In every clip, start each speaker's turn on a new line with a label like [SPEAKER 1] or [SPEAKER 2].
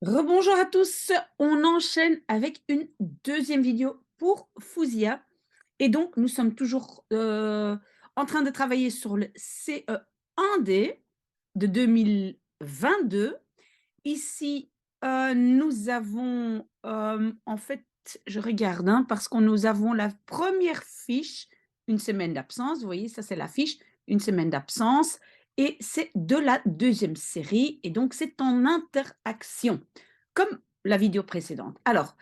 [SPEAKER 1] Rebonjour à tous, on enchaîne avec une deuxième vidéo pour Fouzia. Et donc, nous sommes toujours en train de travailler sur le CE1D de 2022. Ici, nous avons, en fait, je regarde, hein, parce que nous avons la première fiche, une semaine d'absence. Vous voyez, ça c'est la fiche, une semaine d'absence. Et c'est de la deuxième série. Et donc, c'est en interaction, comme la vidéo précédente. Alors,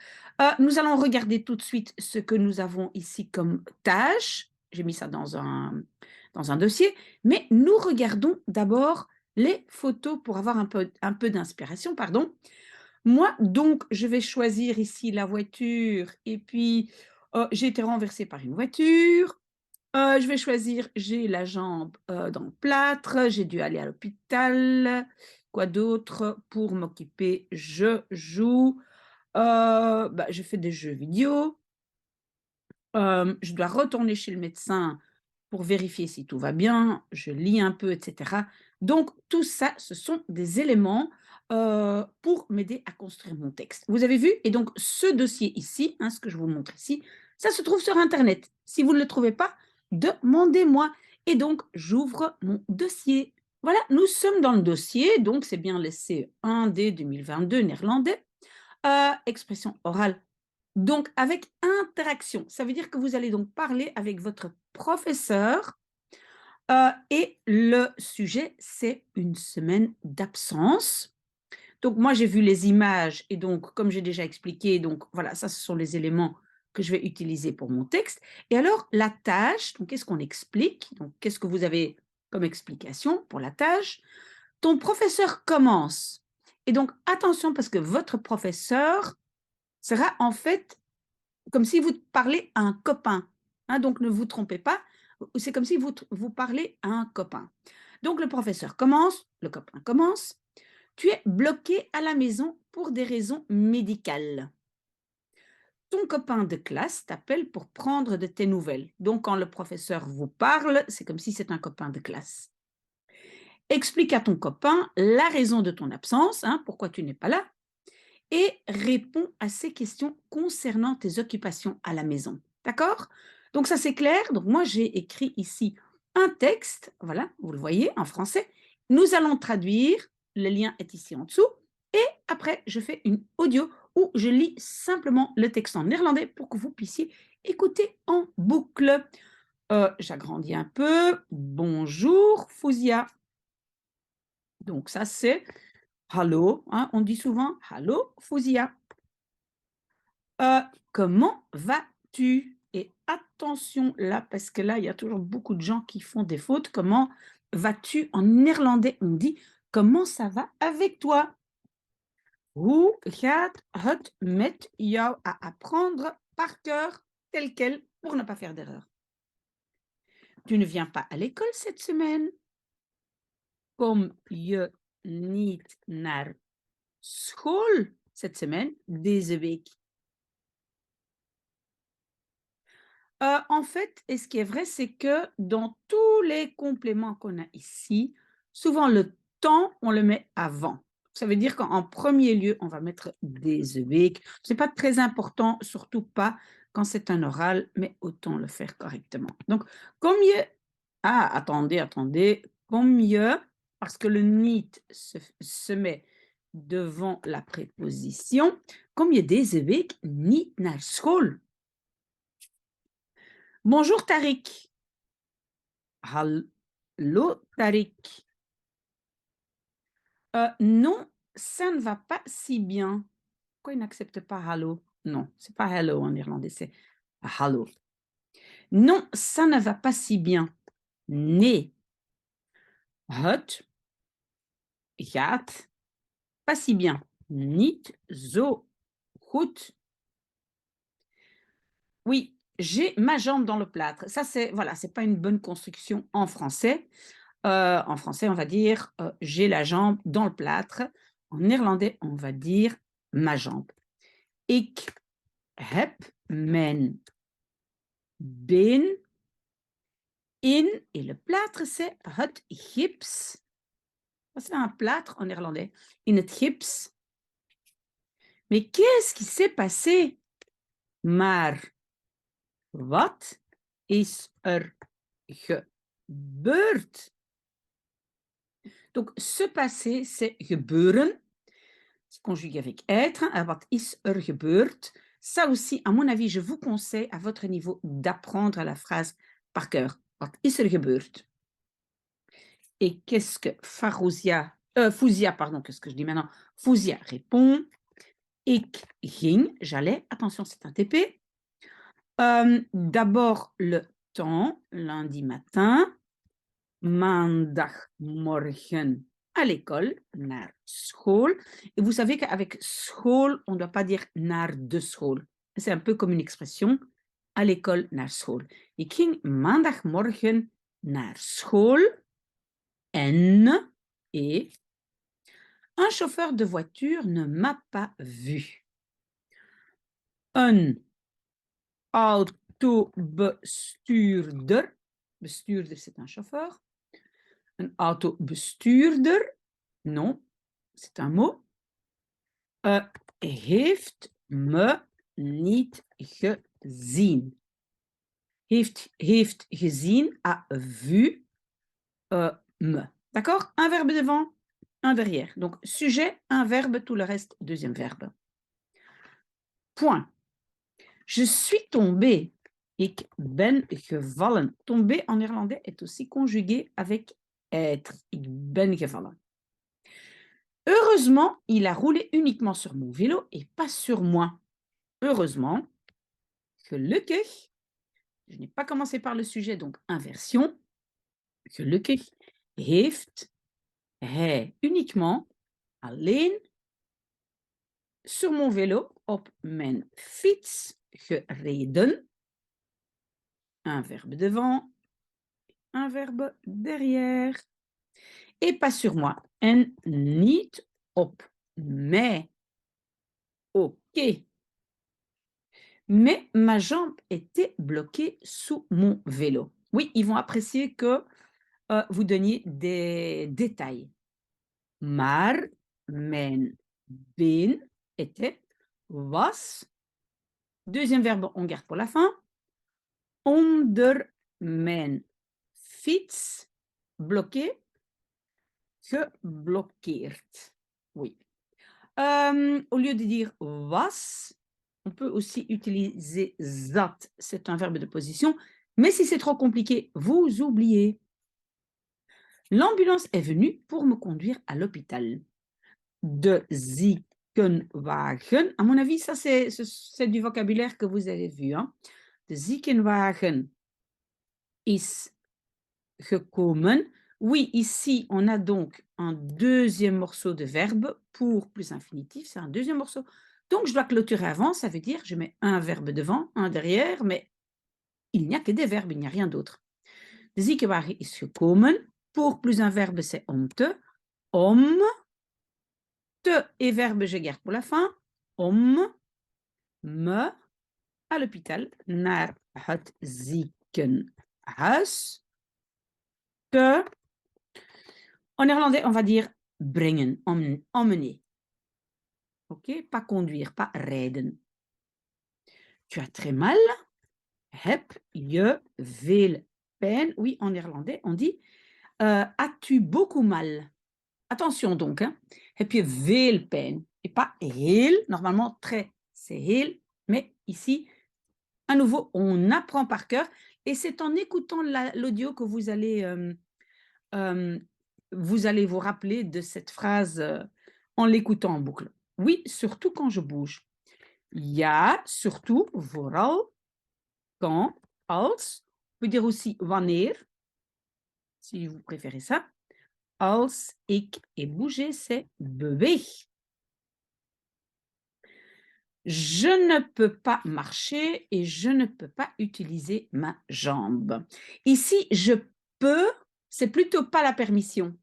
[SPEAKER 1] nous allons regarder tout de suite ce que nous avons ici comme tâche. J'ai mis ça dans un dossier. Mais nous regardons d'abord les photos pour avoir un peu d'inspiration, pardon. Moi, donc, je vais choisir ici la voiture et puis j'ai été renversée par une voiture. Je vais choisir, j'ai la jambe dans le plâtre, j'ai dû aller à l'hôpital. Quoi d'autre pour m'occuper? Je joue, je fais des jeux vidéo. Je dois retourner chez le médecin pour vérifier si tout va bien, je lis un peu, et cetera. Donc tout ça, ce sont des éléments, pour m'aider à construire mon texte. Vous avez vu? Et donc ce dossier ici, hein, ce que je vous montre ici, ça se trouve sur internet. Si vous ne le trouvez pas, demandez-moi et donc j'ouvre mon dossier. Voilà, nous sommes dans le dossier, donc c'est bien le CE1D 2022 néerlandais, expression orale donc, avec interaction, ça veut dire que vous allez donc parler avec votre professeur et le sujet, c'est une semaine d'absence. Donc, moi, j'ai vu les images et donc, comme j'ai déjà expliqué, donc voilà, ça, ce sont les éléments que je vais utiliser pour mon texte. Et alors, la tâche, donc qu'est-ce qu'on explique? Donc, qu'est-ce que vous avez comme explication pour la tâche? Ton professeur commence. Et donc, attention, parce que votre professeur sera en fait comme si vous parlez à un copain, hein, donc ne vous trompez pas, c'est comme si vous parlez à un copain. Donc le professeur commence, le copain commence. Tu es bloqué à la maison pour des raisons médicales. Ton copain de classe t'appelle pour prendre de tes nouvelles. Donc quand le professeur vous parle, c'est comme si c'est un copain de classe. Explique à ton copain la raison de ton absence, hein, pourquoi tu n'es pas là, et réponds à ces questions concernant tes occupations à la maison. D'accord? Donc ça c'est clair. Donc moi j'ai écrit ici un texte, voilà, vous le voyez en français. Nous allons traduire, le lien est ici en dessous, et après je fais une audio où je lis simplement le texte en néerlandais pour que vous puissiez écouter en boucle. J'agrandis un peu. Bonjour Fouzia. Donc ça c'est Hallo, hein, on dit souvent Hallo Fouzia. Comment vas-tu? Et attention là, parce que là, il y a toujours beaucoup de gens qui font des fautes. Comment vas-tu? En néerlandais, on dit comment ça va avec toi? Hoe gaat het met jou? À apprendre par cœur, tel quel, pour ne pas faire d'erreur. Tu ne viens pas à l'école cette semaine? Kom je niet naar school cette semaine, deze week? En fait, et ce qui est vrai, c'est que dans tous les compléments qu'on a ici, souvent le temps, on le met avant. Ça veut dire qu'en premier lieu, on va mettre des week. Ce n'est pas très important, surtout pas quand c'est un oral, mais autant le faire correctement. Donc, combien... Ah, attendez. Combien, parce que le NEET se met devant la préposition, combien des week niet naar school? Bonjour Tariq. Hallo Tariq. Non, ça ne va pas si bien. Pourquoi il n'accepte pas hallo? Non, c'est pas hello en irlandais, c'est hallo. Non, ça ne va pas si bien. Nee, het gaat pas si bien. Niet zo goed. Oui, j'ai ma jambe dans le plâtre. Ça, c'est voilà, c'est pas une bonne construction en français, on va dire j'ai la jambe dans le plâtre. En néerlandais, on va dire ma jambe. Ik heb mijn been in, et le plâtre, c'est het gips. C'est un plâtre en néerlandais. In het gips. Mais qu'est-ce qui s'est passé? Maar wat is er gebeurd? Donc, se passer, c'est gebeuren. C'est conjugué avec être. Wat is er gebeurd? Ça aussi, à mon avis, je vous conseille à votre niveau d'apprendre la phrase par cœur. Wat is er gebeurd? Et qu'est-ce que Fouzia, pardon, qu'est-ce que je dis maintenant? Fouzia répond. Ik ging, j'allais, attention, c'est un TP. D'abord le temps, lundi matin. Maandagmorgen à l'école, naar school. Et vous savez qu'avec school, on ne doit pas dire naar de school. C'est un peu comme une expression, à l'école, naar school. Ik ging maandagmorgen naar school et un chauffeur de voiture ne m'a pas vu. Een autobestuurder, bestuurder c'est un chauffeur, een autobestuurder, non, c'est un mot, heeft me niet gezien. Heeft gezien, a vu me. D'accord? Un verbe devant, un derrière. Donc, sujet, un verbe, tout le reste, deuxième verbe. Point. Je suis tombé. Ik ben gevallen. Tomber en néerlandais est aussi conjugué avec être. Ik ben gevallen. Heureusement, il a roulé uniquement sur mon vélo et pas sur moi. Heureusement, gelukkig, je n'ai pas commencé par le sujet, donc inversion. Gelukkig heeft hij uniquement, alleen, sur mon vélo, op mijn fiets gereden. Un verbe devant, un verbe derrière. Et pas sur moi. En niet op mij. Ok. Mais ma jambe était bloquée sous mon vélo. Oui, ils vont apprécier que vous donniez des détails. Maar mijn been était, was. Deuxième verbe, on garde pour la fin. Onder mijn fiets, bloqué, geblokkeerd. Oui. Au lieu de dire was, on peut aussi utiliser zat. C'est un verbe de position. Mais si c'est trop compliqué, vous oubliez. L'ambulance est venue pour me conduire à l'hôpital. De ziekenwagen. À mon avis, ça, c'est du vocabulaire que vous avez vu. Hein? De ziekenwagen is gekomen. Oui, ici, on a donc un deuxième morceau de verbe pour plus infinitif. C'est un deuxième morceau. Donc, je dois clôturer avant. Ça veut dire, je mets un verbe devant, un derrière, mais il n'y a que des verbes, il n'y a rien d'autre. De ziekenwagen is gekomen. Pour plus un verbe, c'est om te. Om. Te et verbe, je garde pour la fin. Om me à l'hôpital. Naar het ziekenhuis. Te. En néerlandais, on va dire brengen, emmener. Ok? Pas conduire, pas rijden. Tu as très mal. Heb je veel pijn? Oui, en néerlandais, on dit as-tu beaucoup mal? Attention donc, hein? Heb je veel pijn? Et pas heel, normalement très, c'est heel, mais ici, à nouveau, on apprend par cœur et c'est en écoutant l'audio que vous allez vous rappeler de cette phrase en l'écoutant en boucle. Oui, surtout quand je bouge. Ja, surtout, vooral, quand, als. On peut dire aussi wanneer, si vous préférez ça. Als ik, et bouger, c'est beweeg. Je ne peux pas marcher et je ne peux pas utiliser ma jambe. Ici, je peux, c'est plutôt pas la permission.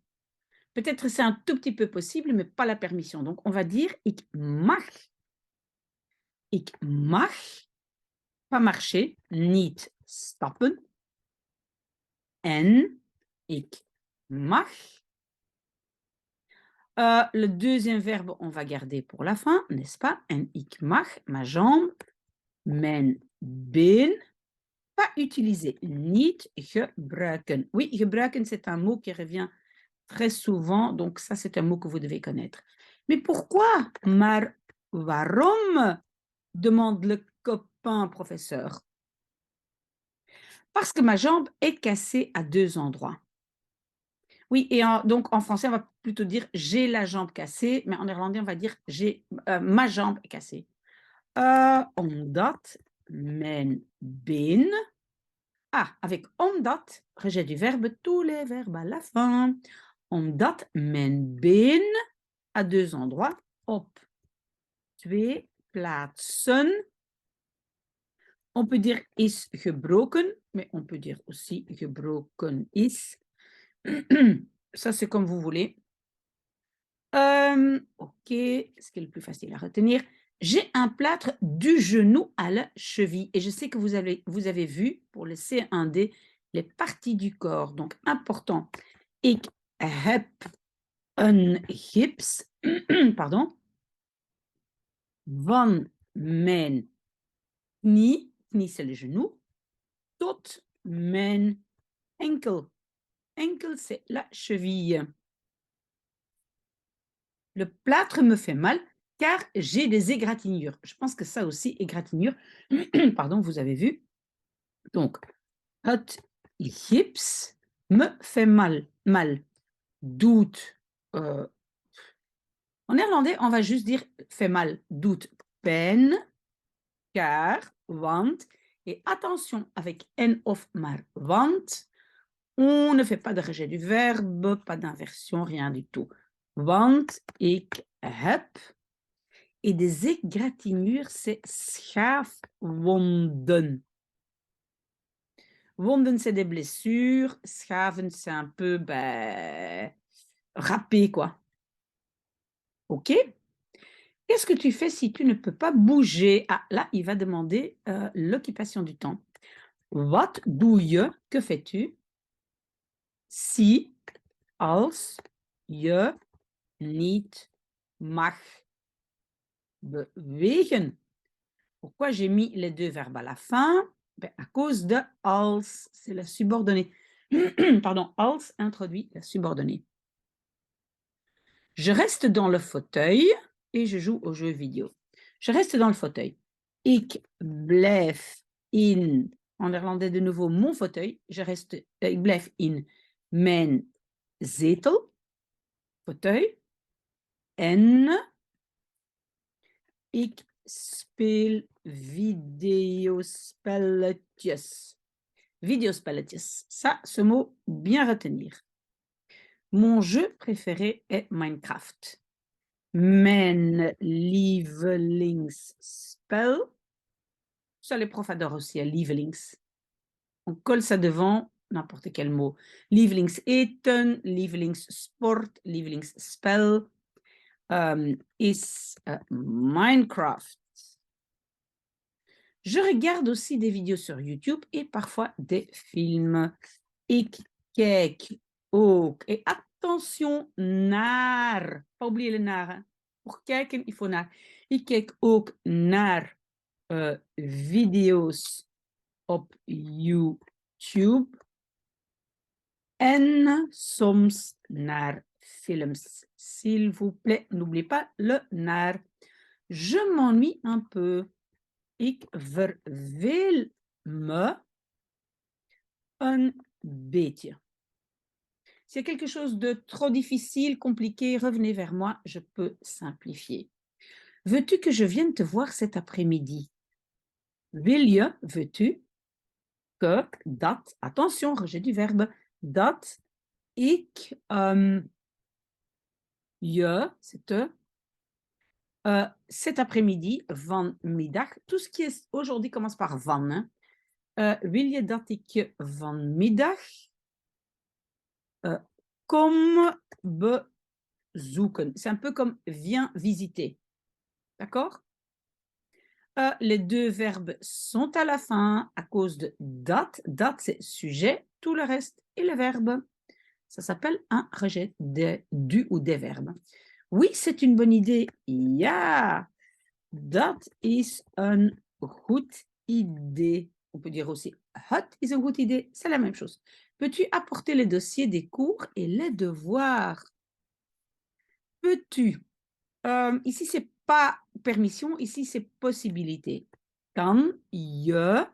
[SPEAKER 1] Peut-être c'est un tout petit peu possible, mais pas la permission. Donc, on va dire ik mag. Ik mag pas marcher, niet stappen. En ik mag Le deuxième verbe, on va garder pour la fin, n'est-ce pas? En ik mag, ma jambe, mijn been. Pas utiliser, niet gebruiken. Oui, gebruiken, c'est un mot qui revient très souvent, donc ça, c'est un mot que vous devez connaître. Mais pourquoi? Maar waarom? Demande le copain professeur. Parce que ma jambe est cassée à 2 endroits. Oui, et donc en français, on va plutôt dire j'ai la jambe cassée, mais en néerlandais, on va dire ma jambe est cassée. Omdat mijn been. Ah, avec omdat, rejet du verbe, tous les verbes à la fin. Omdat mijn been à 2 endroits, op 2 plaatsen. On peut dire is gebroken, mais on peut dire aussi gebroken is. Ça, c'est comme vous voulez. Ok, ce qui est le plus facile à retenir. J'ai un plâtre du genou à la cheville. Et je sais que vous avez vu pour le C1D les parties du corps. Donc, important. Ik heb een gips, pardon, van mijn knie, knie c'est le genou, tot mijn enkel. Enkel, c'est la cheville. Le plâtre me fait mal car j'ai des égratignures. Je pense que ça aussi, égratignures, pardon, vous avez vu. Donc, het gips me fait mal. Mal. Doet. En néerlandais, on va juste dire fait mal. Doet pijn, car, want. Et attention, avec en of maar want, on ne fait pas de rejet du verbe, pas d'inversion, rien du tout. Want ik heb. Et des égratignures, c'est schaafwonden. Wonden, c'est des blessures. Schaven, c'est un peu râpé, quoi. OK? Qu'est-ce que tu fais si tu ne peux pas bouger? Ah, là, il va demander l'occupation du temps. Wat doe je? Que fais-tu? Si, als, je niet mag bewegen. Pourquoi j'ai mis les 2 verbes à la fin? À cause de als, c'est la subordonnée. Pardon, als introduit la subordonnée. Je reste dans le fauteuil et je joue aux jeux vidéo. Je reste dans le fauteuil. Ik blijf in, en néerlandais de nouveau, mon fauteuil. Ik blijf in mijn zetel, fauteuil. En ik speel videospelletjes. Videospelletjes. Ça, ce mot, bien retenir. Mon jeu préféré est Minecraft. Mijn lievelingsspel. Ça, les profs adorent aussi, lievelings. On colle ça devant n'importe quel mot. Lievelingseten, lievelingssport, lievelingsspel is Minecraft. Je regarde aussi des vidéos sur YouTube et parfois des films. Ik kijk ook. Et attention, naar. Pas oublier le naar. Hein. Pour kijken, il faut naar. Ik kijk ook naar video's op YouTube. En soms naar films. S'il vous plaît, n'oubliez pas le naar. Je m'ennuie un peu. Ik verveel me een beetje. S'il y a quelque chose de trop difficile, compliqué, revenez vers moi, je peux simplifier. Veux-tu que je vienne te voir cet après-midi? Wil je, veux-tu, que, dat, attention, rejet du verbe, dat ik je, c'est te, cet après-midi, vanmiddag, tout ce qui est aujourd'hui commence par van. Hein. Wil je dat ik je vanmiddag kom bezoeken? C'est un peu comme viens visiter. D'accord? Les 2 verbes sont à la fin à cause de dat. Dat, c'est sujet, tout le reste est le verbe. Ça s'appelle un rejet du ou des verbes. Oui, c'est une bonne idee. Ja, dat is een goed idee. On peut dire aussi het is een goed idee. C'est la même chose. Peux-tu apporter les dossiers des cours et les devoirs? Peux-tu? Ici, c'est pas permission, ici, c'est possibilité. Kan je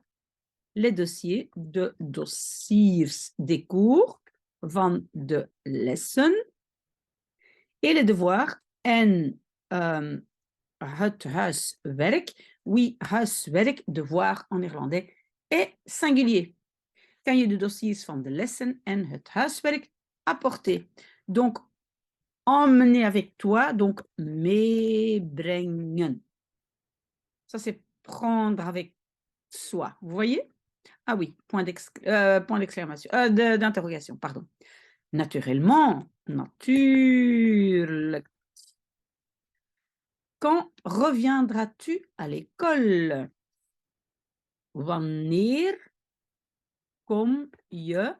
[SPEAKER 1] les dossiers de dossiers des cours van de lessen et les devoirs en het huiswerk. Oui, huiswerk, devoir en néerlandais, est singulier. Kan je de dossiers van de lessen en het huiswerk apporter? Donc, emmener avec toi, donc meebrengen. Ça, c'est prendre avec soi. Vous voyez? Ah oui, point d'exclamation, d'interrogation, pardon. Naturellement, natuurlijk. Quand reviendras-tu à l'école? Wanneer kom je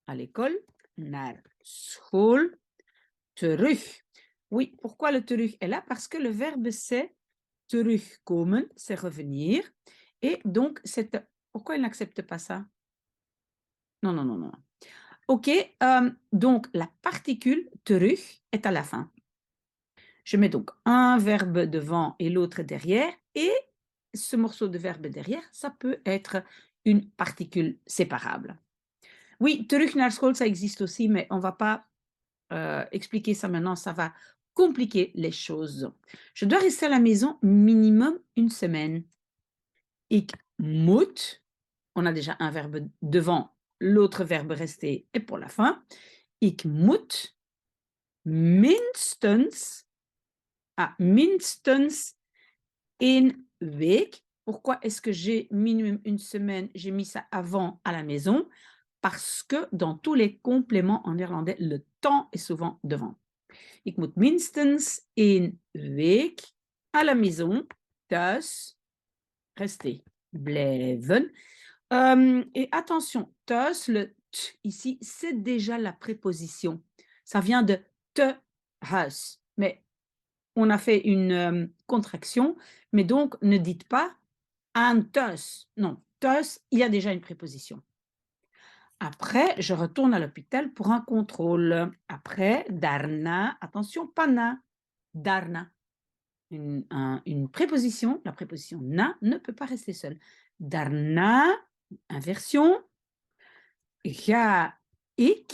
[SPEAKER 1] à l'école? Naar school. Terug. Oui, pourquoi le terug est là? Parce que le verbe c'est terugkomen, c'est revenir. Et donc, pourquoi il n'accepte pas ça? Non, non, non, non. OK, donc la particule terug est à la fin. Je mets donc un verbe devant et l'autre derrière. Et ce morceau de verbe derrière, ça peut être une particule séparable. Oui, terug naar school, ça existe aussi, mais on ne va pas expliquer ça maintenant, ça va compliquer les choses. Je dois rester à la maison minimum une semaine. Ik moet, on a déjà un verbe devant, l'autre verbe rester est pour la fin. Ik moet minstens, minstens een week. Pourquoi est-ce que j'ai minimum une semaine? J'ai mis ça avant à la maison parce que dans tous les compléments en néerlandais, le temps est souvent devant. Ik moet minstens een week à la maison, thuis, rester, blijven. Et attention, thuis, le t ici, c'est déjà la préposition. Ça vient de te huis. Mais on a fait une contraction, mais donc ne dites pas aan thuis. Non, thuis, il y a déjà une préposition. Après, je retourne à l'hôpital pour un contrôle. Après, daarna, attention, pas na, daarna. Une préposition, la préposition na ne peut pas rester seule. Daarna, inversion, ga ik.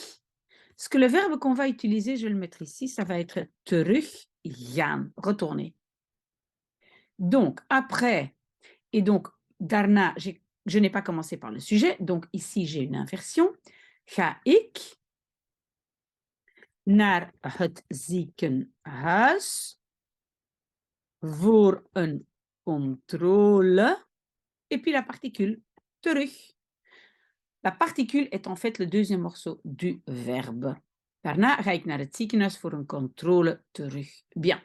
[SPEAKER 1] Ce que le verbe qu'on va utiliser, je vais le mettre ici, ça va être teruggaan, retourner. Donc, après, et donc, daarna, je n'ai pas commencé par le sujet, donc ici j'ai une inversion. Ga ik naar het ziekenhuis voor een contrôle, et puis la particule terug. La particule est en fait le deuxième morceau du verbe. Daarna ga ik naar het ziekenhuis voor een contrôle terug. Bien.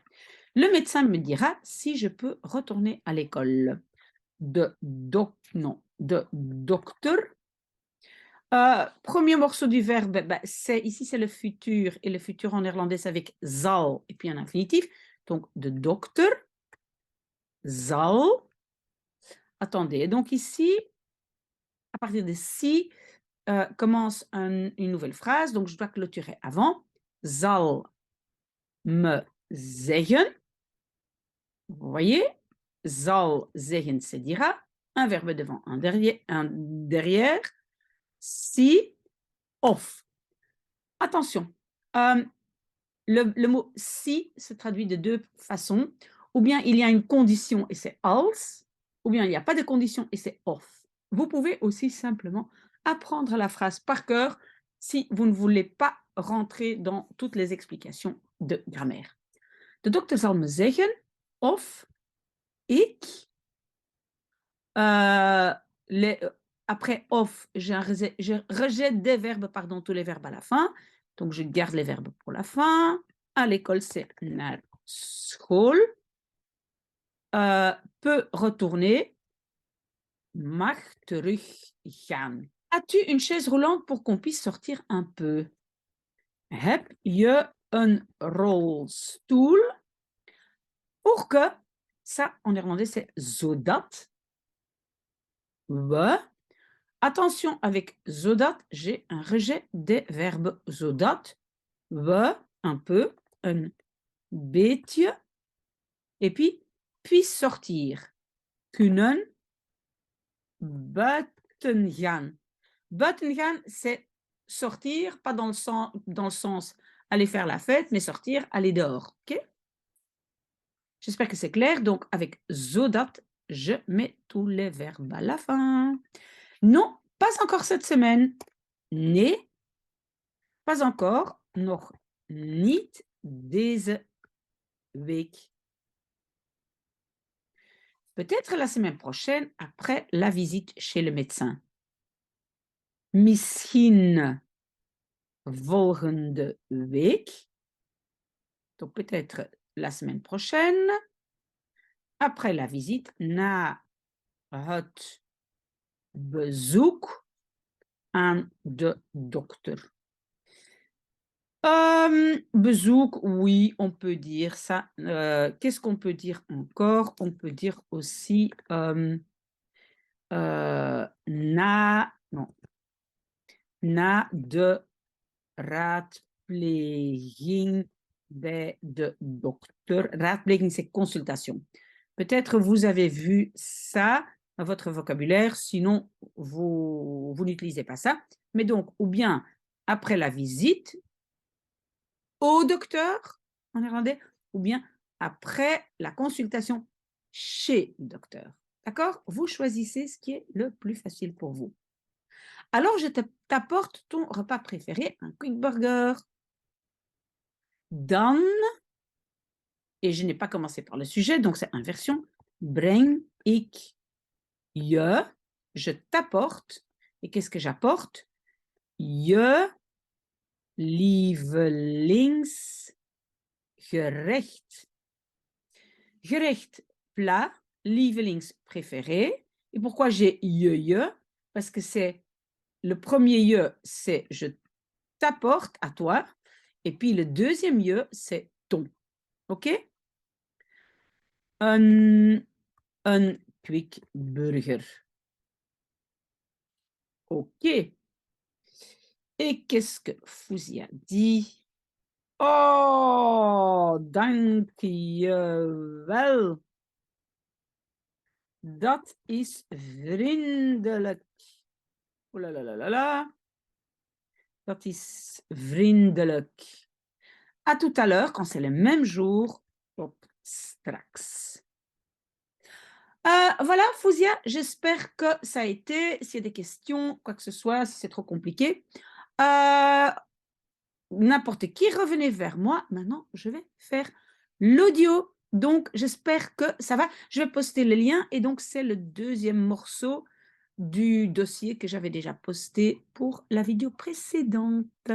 [SPEAKER 1] Le médecin me dira si je peux retourner à l'école. De docteur. Premier morceau du verbe, ici c'est le futur, et le futur en néerlandais c'est avec zal, et puis un infinitif. Donc, de docteur, zal. Attendez, donc ici, à partir de si, commence une nouvelle phrase, donc je dois clôturer avant. Zal me zeggen. Vous voyez? Zal zeggen, c'est dira. Un verbe devant, un derrière. Si, of. Attention, le mot si se traduit de deux façons. Ou bien il y a une condition et c'est als, ou bien il n'y a pas de condition et c'est of. Vous pouvez aussi simplement apprendre la phrase par cœur si vous ne voulez pas rentrer dans toutes les explications de grammaire. De dokter zal me zeggen of ik, après of, je rejette des verbes, pardon, tous les verbes à la fin. Donc, je garde les verbes pour la fin. À l'école, c'est naar school. Peut retourner. Mag teruggaan. As-tu une chaise roulante pour qu'on puisse sortir un peu? Heb je een rolstoel. Pour que, ça en néerlandais c'est zodat we, attention avec zodat, j'ai un rejet des verbes zodat we, un peu, een beetje, et puis sortir. Kunnen buiten gaan. Buiten gaan, c'est sortir, pas dans le sens aller faire la fête, mais sortir, aller dehors. OK? J'espère que c'est clair. Donc, avec zodat, je mets tous les verbes à la fin. Non, pas encore cette semaine. Nee, pas encore. Nog niet deze week. Peut-être la semaine prochaine, après la visite chez le médecin. Misschien volgende week. Donc peut-être la semaine prochaine. Après la visite, na het bezoek aan de dokter. Bezoek, oui, on peut dire ça. Qu'est-ce qu'on peut dire encore? On peut dire aussi na de raadpleging bij de dokter. Raadpleging, c'est consultation. Peut-être vous avez vu ça dans votre vocabulaire, sinon vous n'utilisez pas ça. Mais donc, ou bien après la visite au docteur, en néerlandais, ou bien après la consultation chez le docteur. D'accord? Vous choisissez ce qui est le plus facile pour vous. Alors, je t'apporte ton repas préféré, un quick burger. Dan, et je n'ai pas commencé par le sujet, donc c'est inversion. Breng ik je, je t'apporte. Et qu'est-ce que j'apporte? Je lievelingsgerecht. Gerecht, plat, lievelings, préféré. Et pourquoi j'ai je? Parce que c'est le premier je, c'est je t'apporte à toi. Et puis le deuxième je, c'est ton. OK? Een quick burger. OK. Et qu'est-ce que Fouzia dit? Oh, dankjewel. Dat is vriendelijk. Oh là là là là là. Dat is vriendelijk. À tout à l'heure, quand c'est le même jour. Tot straks. Voilà, Fouzia, j'espère que ça a été. S'il y a des questions, quoi que ce soit, si c'est trop compliqué, n'importe qui, revenez vers moi. Maintenant, je vais faire l'audio. Donc, j'espère que ça va. Je vais poster le lien et donc, c'est le deuxième morceau du dossier que j'avais déjà posté pour la vidéo précédente.